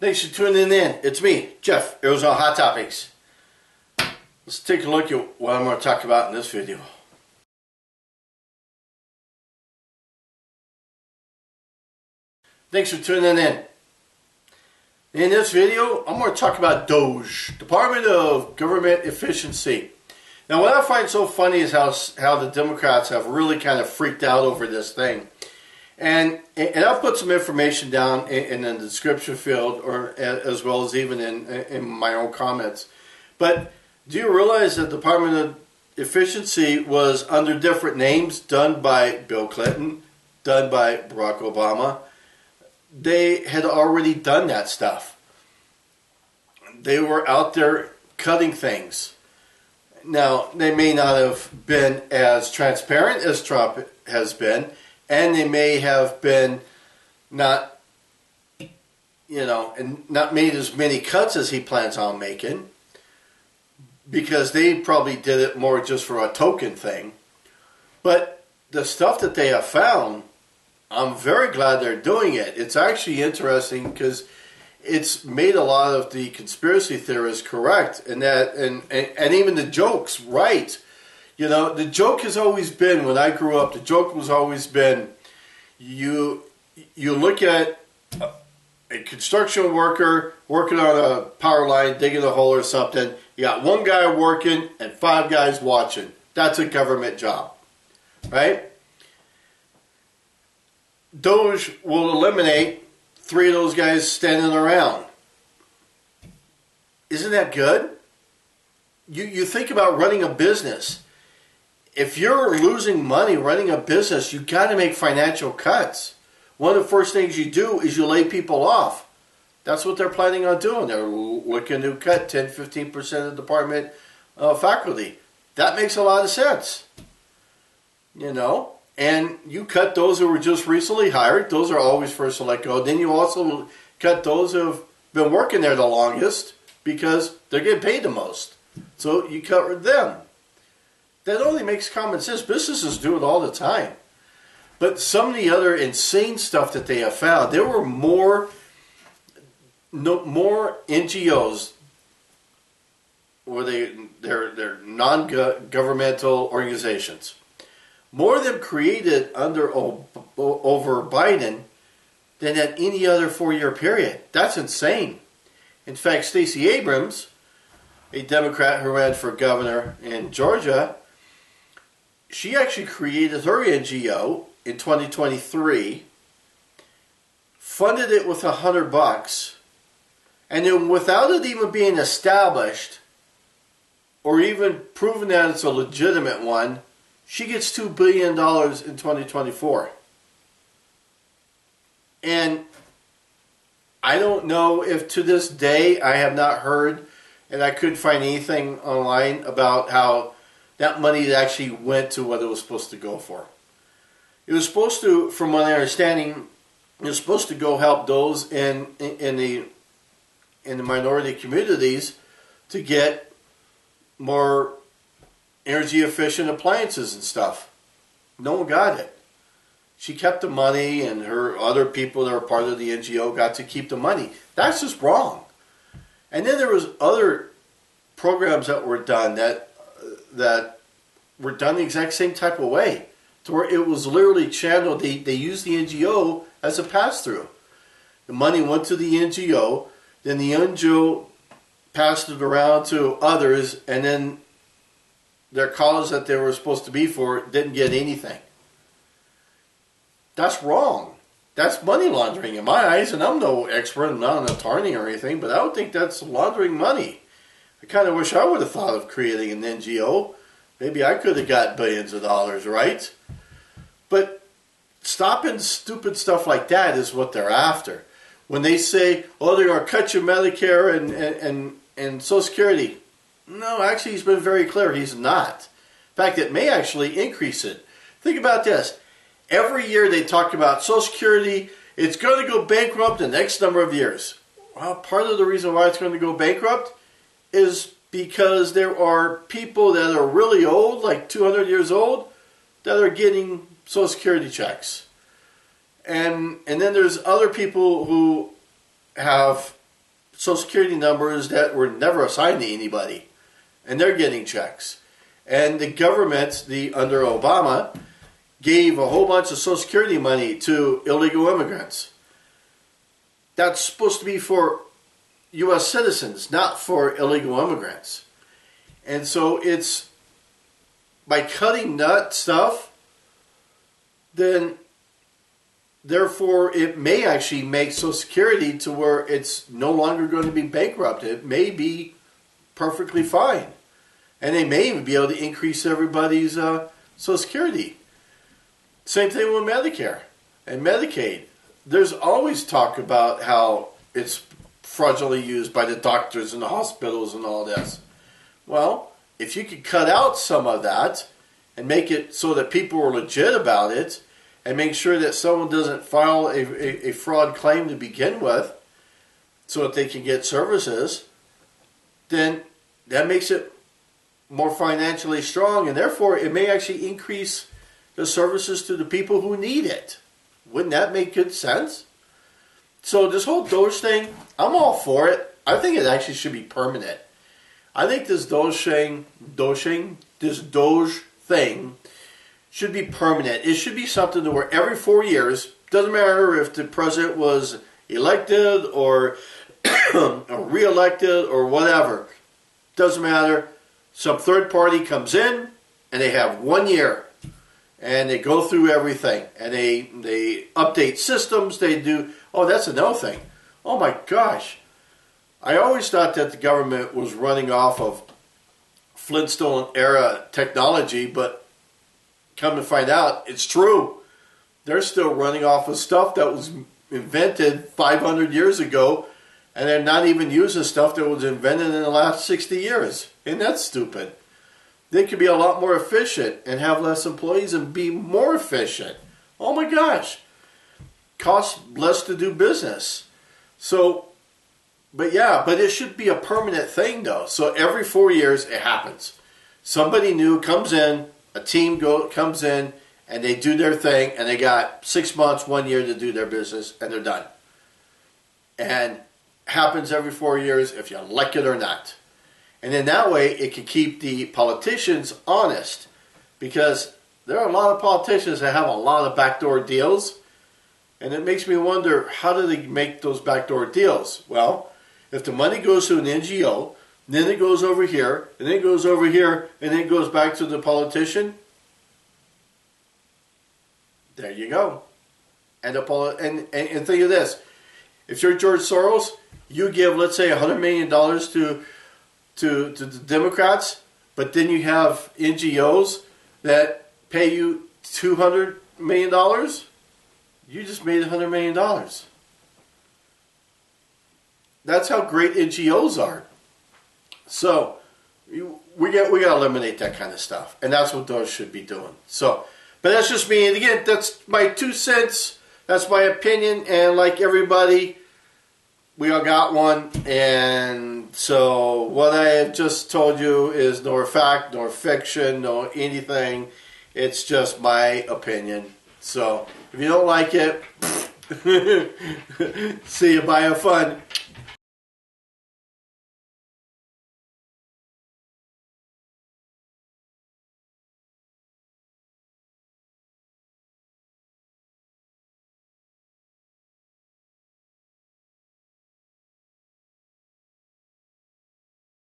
Thanks for tuning in. It's me, Jeff, Arizona Hot Topics. Let's take a look at what I'm going to talk about in this video. Thanks for tuning in. In this video, I'm going to talk about DOGE, Department of Government Efficiency. Now, what I find so funny is how the Democrats have really kind of freaked out over this thing. And I'll put some information down in the description field, or as well as even in my own comments. But do you realize that the Department of Efficiency was under different names, done by Bill Clinton, done by Barack Obama? They had already done that stuff. They were out there cutting things. Now, they may not have been as transparent as Trump has been, and they may have been not made as many cuts as he plans on making, because they probably did it more just for a token thing. But the stuff that they have found, I'm very glad they're doing it. It's actually interesting because it's made a lot of the conspiracy theorists correct, and even the jokes right. You know, the joke has always been, when I grew up, the joke was always been, you look at a construction worker working on a power line, digging a hole or something. You got one guy working and 5 guys watching. That's a government job, right? DOGE will eliminate 3 of those guys standing around. Isn't that good? You think about running a business. If you're losing money running a business, you got to make financial cuts. One of the first things you do is you lay people off. That's what they're planning on doing. They're looking to cut 10-15% of department faculty. That makes a lot of sense. You know? And you cut those who were just recently hired. Those are always first to let go. Then you also cut those who have been working there the longest because they're getting paid the most. So you cut them. That only makes common sense. Businesses do it all the time. But some of the other insane stuff that they have found, there were more NGOs, or they're non-governmental organizations. More of them created over Biden than at any other 4-year period. That's insane. In fact, Stacey Abrams, a Democrat who ran for governor in Georgia, she actually created her NGO in 2023, funded it with $100, and then without it even being established or even proven that it's a legitimate one, she gets $2 billion in 2024. And I don't know if to this day, I have not heard, and I couldn't find anything online about how that money actually went to what it was supposed to go for. It was supposed to, from my understanding, it was supposed to go help those in the minority communities to get more energy efficient appliances and stuff. No one got it. She kept the money, and her other people that are part of the NGO got to keep the money. That's just wrong. And then there was other programs that were done that were done the exact same type of way, to where it was literally channeled. They used the NGO as a pass-through. The money went to the NGO, then the NGO passed it around to others, and then their cause that they were supposed to be for didn't get anything. That's wrong. That's money laundering in my eyes, and I'm no expert, I'm not an attorney or anything, but I would think that's laundering money. I kind of wish I would have thought of creating an NGO. Maybe I could have got billions of dollars, right? But stopping stupid stuff like that is what they're after. When they say, oh, they're going to cut your Medicare and Social Security. No, actually, he's been very clear. He's not. In fact, it may actually increase it. Think about this. Every year they talk about Social Security, it's going to go bankrupt in the next number of years. Well, part of the reason why it's going to go bankrupt is because there are people that are really old, like 200 years old, that are getting Social Security checks. And then there's other people who have Social Security numbers that were never assigned to anybody, and they're getting checks. And the government, under Obama, gave a whole bunch of Social Security money to illegal immigrants. That's supposed to be for U.S. citizens, not for illegal immigrants. And so it's, by cutting that stuff, then therefore it may actually make Social Security to where it's no longer going to be bankrupt. It may be perfectly fine. And they may even be able to increase everybody's Social Security. Same thing with Medicare and Medicaid. There's always talk about how it's fraudulently used by the doctors and the hospitals and all this. Well, if you could cut out some of that and make it so that people are legit about it and make sure that someone doesn't file a fraud claim to begin with so that they can get services, then that makes it more financially strong, and therefore it may actually increase the services to the people who need it. Wouldn't that make good sense? So this whole DOGE thing, I'm all for it. I think it actually should be permanent. I think this DOGE thing should be permanent. It should be something to where every 4 years, doesn't matter if the president was elected or re-elected or whatever, doesn't matter. Some third party comes in and they have 1 year and they go through everything and they update systems. They do, oh, that's another thing. Oh my gosh. I always thought that the government was running off of Flintstone era technology, but come to find out, it's true. They're still running off of stuff that was invented 500 years ago, and they're not even using stuff that was invented in the last 60 years. And that's stupid. They could be a lot more efficient and have less employees and be more efficient. Oh my gosh. Costs less to do business. So, but it should be a permanent thing though. So every 4 years it happens. Somebody new comes in, a team comes in, and they do their thing, and they got 6 months, 1 year to do their business, and they're done. And happens every 4 years if you like it or not. And in that way, it can keep the politicians honest, because there are a lot of politicians that have a lot of backdoor deals, and it makes me wonder, how do they make those backdoor deals? Well, if the money goes to an NGO, then it goes over here, and then it goes over here, and then it goes back to the politician, there you go. And think of this. If you're George Soros, you give, let's say, $100 million to the Democrats, but then you have NGOs that pay you $200 million, you just made $100 million. That's how great NGOs are. So we got to eliminate that kind of stuff, and that's what those should be doing. So, but that's just me, and again, that's my 2 cents. That's my opinion, and like everybody, we all got one, and so what I have just told you is nor fact, nor fiction, nor anything. It's just my opinion. So if you don't like it, see you. Bye. Have fun.